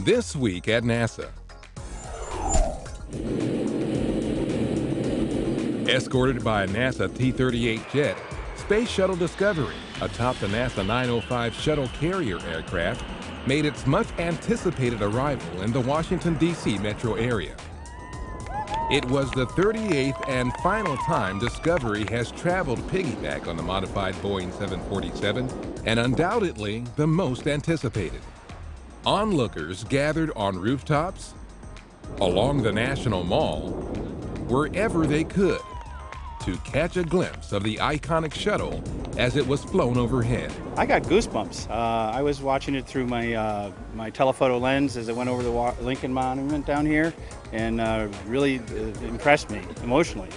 This week at NASA. Escorted by a NASA T-38 jet, Space Shuttle Discovery, atop the NASA 905 shuttle carrier aircraft, made its much-anticipated arrival in the Washington, D.C. metro area. It was the 38th and final time Discovery has traveled piggyback on the modified Boeing 747, and undoubtedly the most anticipated. Onlookers gathered on rooftops, along the National Mall, wherever they could, to catch a glimpse of the iconic shuttle as it was flown overhead. I got goosebumps. I was watching it through my my telephoto lens as it went over the Lincoln Monument down here, and really impressed me emotionally.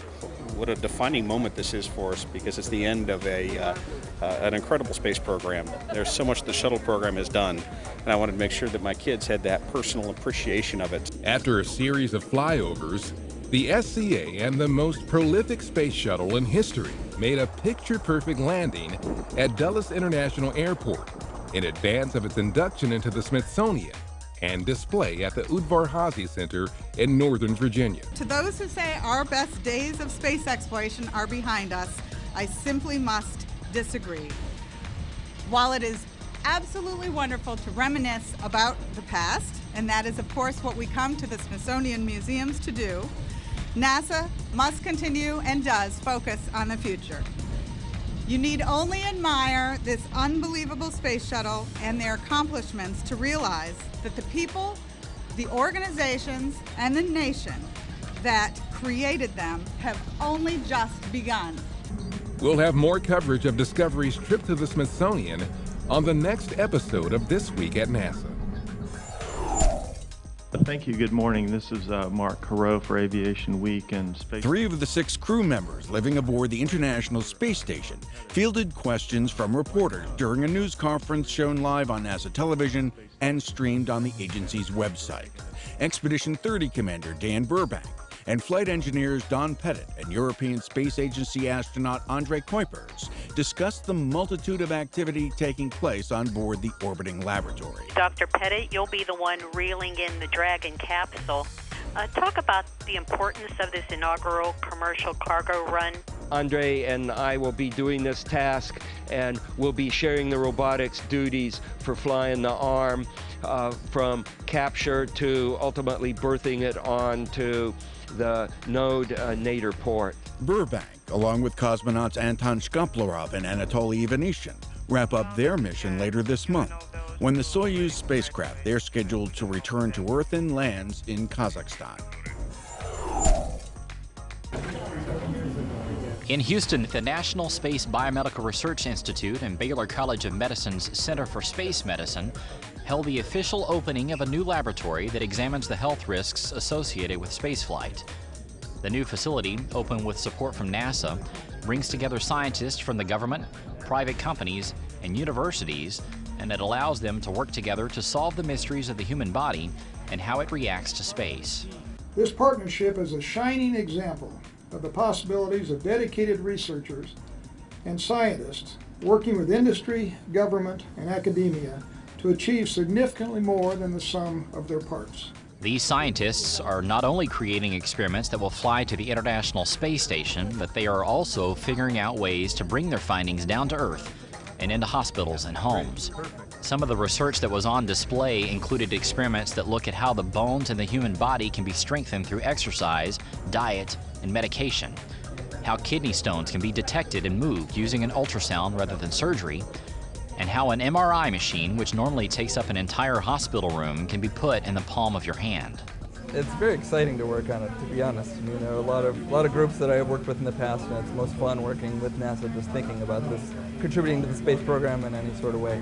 What a defining moment this is for us, because it's the end of an incredible space program. There's so much the shuttle program has done, and I wanted to make sure that my kids had that personal appreciation of it. After a series of flyovers, the SCA and the most prolific space shuttle in history made a picture-perfect landing at Dulles International Airport in advance of its induction into the Smithsonian and display at the Udvar-Hazy Center in Northern Virginia. To those who say our best days of space exploration are behind us, I simply must disagree. While it is absolutely wonderful to reminisce about the past, and that is of course what we come to the Smithsonian museums to do, NASA must continue and does focus on the future. You need only admire this unbelievable space shuttle and their accomplishments to realize that the people, the organizations, and the nation that created them have only just begun. We'll have more coverage of Discovery's trip to the Smithsonian on the next episode of This Week at NASA. Thank you. Good morning. This is Mark Carreau for Aviation Week and Space. 3 of the 6 crew members living aboard the International Space Station fielded questions from reporters during a news conference shown live on NASA television and streamed on the agency's website. Expedition 30 Commander Dan Burbank and flight engineers Don Pettit and European Space Agency astronaut Andrei Kuipers discussed the multitude of activity taking place on board the orbiting laboratory. Dr. Pettit, you'll be the one reeling in the Dragon capsule. Talk about the importance of this inaugural commercial cargo run. Andre and I will be doing this task, and we'll be sharing the robotics duties for flying the arm from capture to ultimately berthing it onto the Node Nadir port. Burbank, along with cosmonauts Anton Shkaplerov and Anatoly Ivanishin, wrap up their mission later this month, when the Soyuz spacecraft they're scheduled to return to Earth and lands in Kazakhstan. In Houston, the National Space Biomedical Research Institute and Baylor College of Medicine's Center for Space Medicine held the official opening of a new laboratory that examines the health risks associated with spaceflight. The new facility, open with support from NASA, brings together scientists from the government, private companies, and universities, and it allows them to work together to solve the mysteries of the human body and how it reacts to space. This partnership is a shining example of the possibilities of dedicated researchers and scientists working with industry, government, and academia to achieve significantly more than the sum of their parts. These scientists are not only creating experiments that will fly to the International Space Station, but they are also figuring out ways to bring their findings down to Earth and into hospitals and homes. Some of the research that was on display included experiments that look at how the bones in the human body can be strengthened through exercise, diet, and medication, how kidney stones can be detected and moved using an ultrasound rather than surgery, and how an MRI machine, which normally takes up an entire hospital room, can be put in the palm of your hand. It's very exciting to work on it, to be honest. You know, a lot of groups that I've worked with in the past, and it's most fun working with NASA, just thinking about this, contributing to the space program in any sort of way.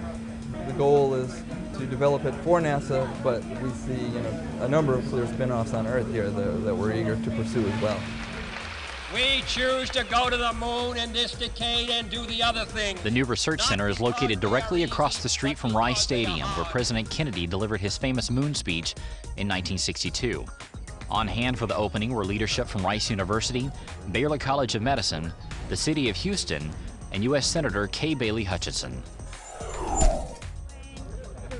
The goal is to develop it for NASA, but we see, you know, a number of clear spin-offs on Earth here that we're eager to pursue as well. We choose to go to the moon in this decade and do the other thing. The new research center is located directly across the street from Rice Stadium, where President Kennedy delivered his famous moon speech in 1962. On hand for the opening were leadership from Rice University, Baylor College of Medicine, the City of Houston, and U.S. Senator Kay Bailey Hutchinson.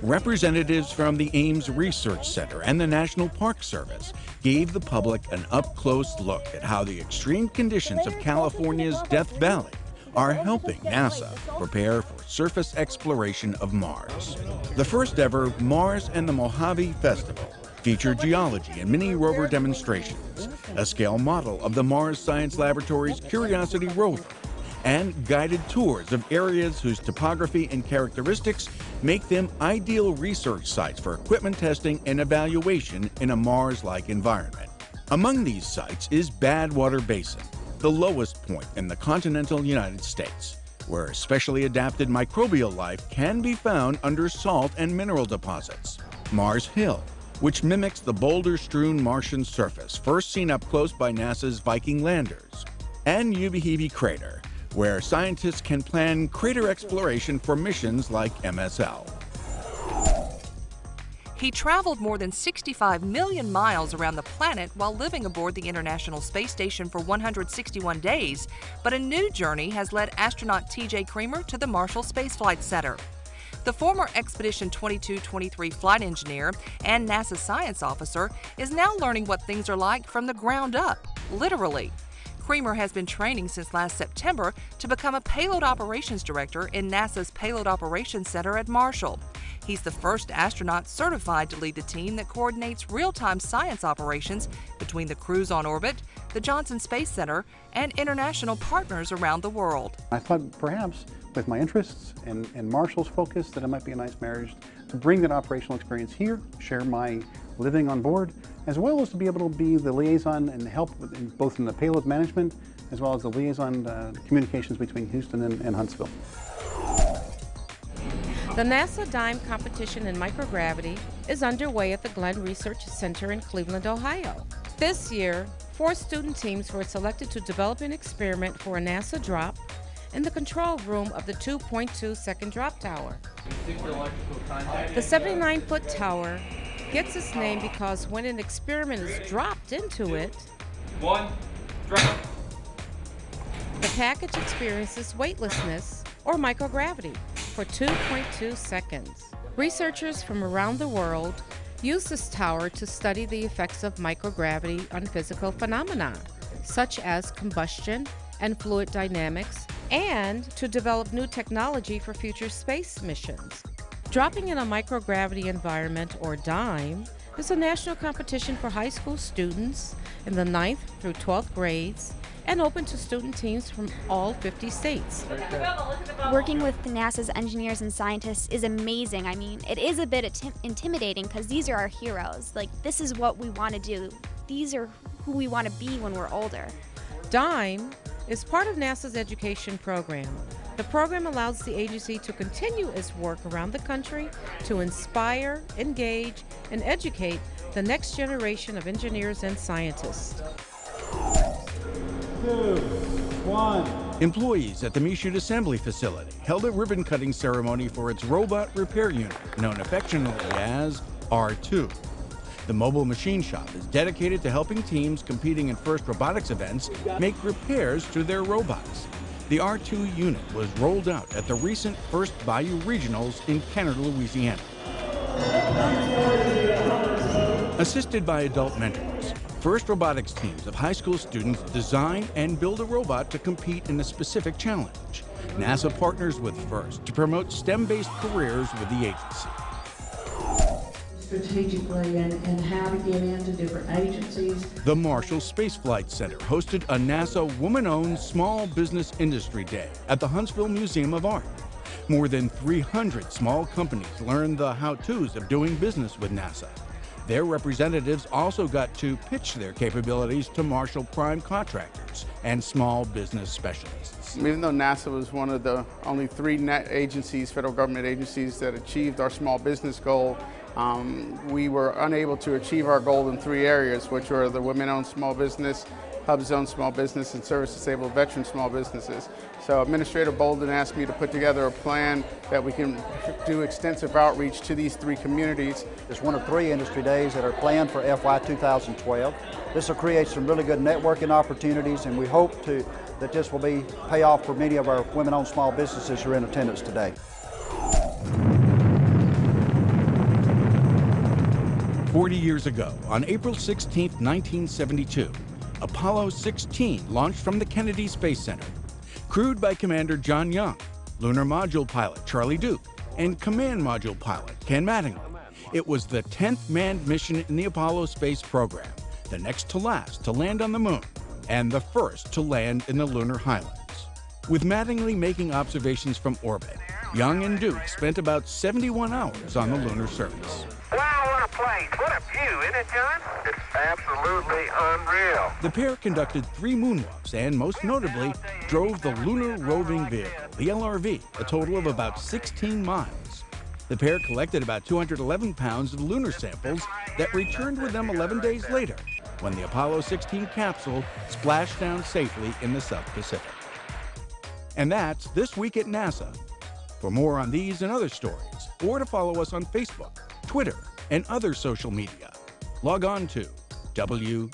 Representatives from the Ames Research Center and the National Park Service gave the public an up-close look at how the extreme conditions of California's Death Valley are helping NASA prepare for surface exploration of Mars. The first ever Mars and the Mojave Festival featured geology and mini rover demonstrations, a scale model of the Mars Science Laboratory's Curiosity rover, and guided tours of areas whose topography and characteristics make them ideal research sites for equipment testing and evaluation in a Mars-like environment. Among these sites is Badwater Basin, the lowest point in the continental United States, where specially adapted microbial life can be found under salt and mineral deposits. Mars Hill, which mimics the boulder-strewn Martian surface first seen up close by NASA's Viking landers, and Ubehebe Crater, where scientists can plan crater exploration for missions like MSL. He traveled more than 65 million miles around the planet while living aboard the International Space Station for 161 days, but a new journey has led astronaut T.J. Creamer to the Marshall Space Flight Center. The former Expedition 22-23 flight engineer and NASA science officer is now learning what things are like from the ground up, literally. Creamer has been training since last September to become a payload operations director in NASA's Payload Operations Center at Marshall. He's the first astronaut certified to lead the team that coordinates real-time science operations between the crews on orbit, the Johnson Space Center, and international partners around the world. I thought perhaps with my interests and Marshall's focus that it might be a nice marriage to bring that operational experience here, share my living on board, as well as to be able to be the liaison and help both in the payload management as well as the liaison communications between Houston and Huntsville. The NASA DIME competition in microgravity is underway at the Glenn Research Center in Cleveland, Ohio. This year, 4 student teams were selected to develop an experiment for a NASA drop in the control room of the 2.2-second drop tower. The 79-foot tower gets its name because when an experiment is dropped into it, drop. The package experiences weightlessness or microgravity for 2.2 seconds. Researchers from around the world use this tower to study the effects of microgravity on physical phenomena, such as combustion and fluid dynamics, and to develop new technology for future space missions. Dropping in a microgravity environment, or DIME, is a national competition for high school students in the 9th through 12th grades and open to student teams from all 50 states. Working with NASA's engineers and scientists is amazing. I mean, it is a bit intimidating because these are our heroes. Like, this is what we want to do. These are who we want to be when we're older. DIME is part of NASA's education program. The program allows the agency to continue its work around the country to inspire, engage, and educate the next generation of engineers and scientists. 2, 1. Employees at the Michoud Assembly Facility held a ribbon-cutting ceremony for its robot repair unit, known affectionately as R2. The mobile machine shop is dedicated to helping teams competing in FIRST robotics events make repairs to their robots. The R2 unit was rolled out at the recent FIRST Bayou Regionals in Kenner, Louisiana. Assisted by adult mentors, FIRST robotics teams of high school students design and build a robot to compete in a specific challenge. NASA partners with FIRST to promote STEM-based careers with the agency. Strategically and how to get into different agencies. The Marshall Space Flight Center hosted a NASA woman-owned small business industry day at the Huntsville Museum of Art. More than 300 small companies learned the how-tos of doing business with NASA. Their representatives also got to pitch their capabilities to Marshall prime contractors and small business specialists. Even though NASA was one of the only 3 agencies, federal government agencies, that achieved our small business goal, we were unable to achieve our goal in 3 areas, which were the women-owned small business, hub-zone small business, and service-disabled veteran small businesses. So Administrator Bolden asked me to put together a plan that we can do extensive outreach to these 3 communities. It's one of 3 industry days that are planned for FY 2012. This will create some really good networking opportunities, and we hope that this will pay off for many of our women-owned small businesses who are in attendance today. 40 years ago, on April 16, 1972, Apollo 16 launched from the Kennedy Space Center. Crewed by Commander John Young, Lunar Module Pilot Charlie Duke, and Command Module Pilot Ken Mattingly. It was the 10th manned mission in the Apollo space program, the next to last to land on the moon, and the first to land in the lunar highlands. With Mattingly making observations from orbit, Young and Duke spent about 71 hours on the lunar surface. Wow, what a place. What a view, isn't it, John? It's absolutely unreal. The pair conducted 3 moonwalks and, most notably, drove the Lunar Roving Vehicle, the LRV, a total of about 16 miles. The pair collected about 211 pounds of lunar samples that returned with them 11 days later, when the Apollo 16 capsule splashed down safely in the South Pacific. And that's This Week at NASA. For more on these and other stories, or to follow us on Facebook, Twitter, and other social media, log on to www.nasa.gov.